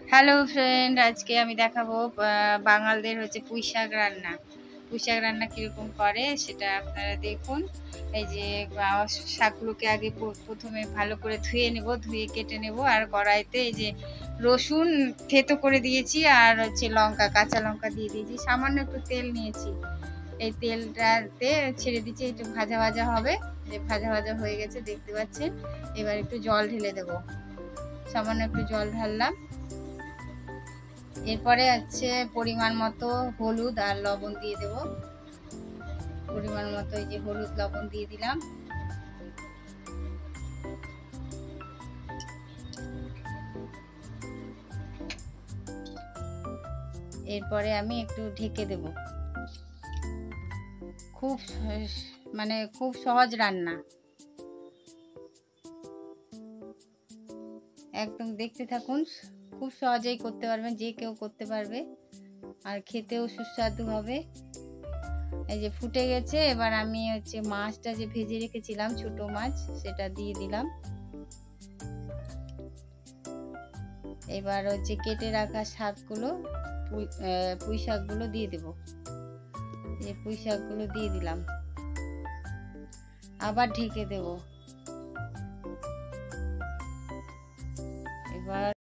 Hello friend, আজকে আমি দেখাবো বাঙালদের হচ্ছে পুঁই শাক রান্না। পুঁই শাক রান্না কিরকম করে সেটা আপনারা দেখুন। এই যে শাকগুলোকে আগে প্রথমে ভালো করে ধুয়ে নেব, ধুয়ে কেটে নেব। আর কড়াইতে এই যে রসুন থেতো করে দিয়েছি, আর হচ্ছে লঙ্কা, কাঁচা লঙ্কা দিয়ে দিয়েছি, সামান্য একটু তেল নিয়েছি। এই তেলটাতে ছেড়ে দিচ্ছি, একটু ভাজা ভাজা হবে। যে ভাজা ভাজা হয়ে গেছে দেখতে পাচ্ছেন। এবার একটু জল ঢেলে দেবো, সামান্য একটু জল ঢাললাম। এরপরে হচ্ছে পরিমাণ মতো হলুদ আর লবণ দিয়ে দেব। পরিমাণ মতো এই যে হলুদ লবণ দিয়ে দিলাম। এরপরে আমি একটু ঢেকে দেব। খুব খুব সহজ রান্না, একদম দেখতে থাকুন। খুব সহজেই করতে পারবেন, যে কেউ করতে পারবে, আর খেতেও সুস্বাদু হবে। এই যে ফুটে গেছে, এবার আমি হচ্ছে মাছটা যে ভেজে রেখেছিলাম, ছোট মাছ, সেটা দিয়ে দিলাম। এবার হচ্ছে কেটে রাখা শাকগুলো, পুঁই শাকগুলো দিয়ে দেব। এই পুঁই শাকগুলো দিয়ে দিলাম, আবার ঢেকে দেব। এবার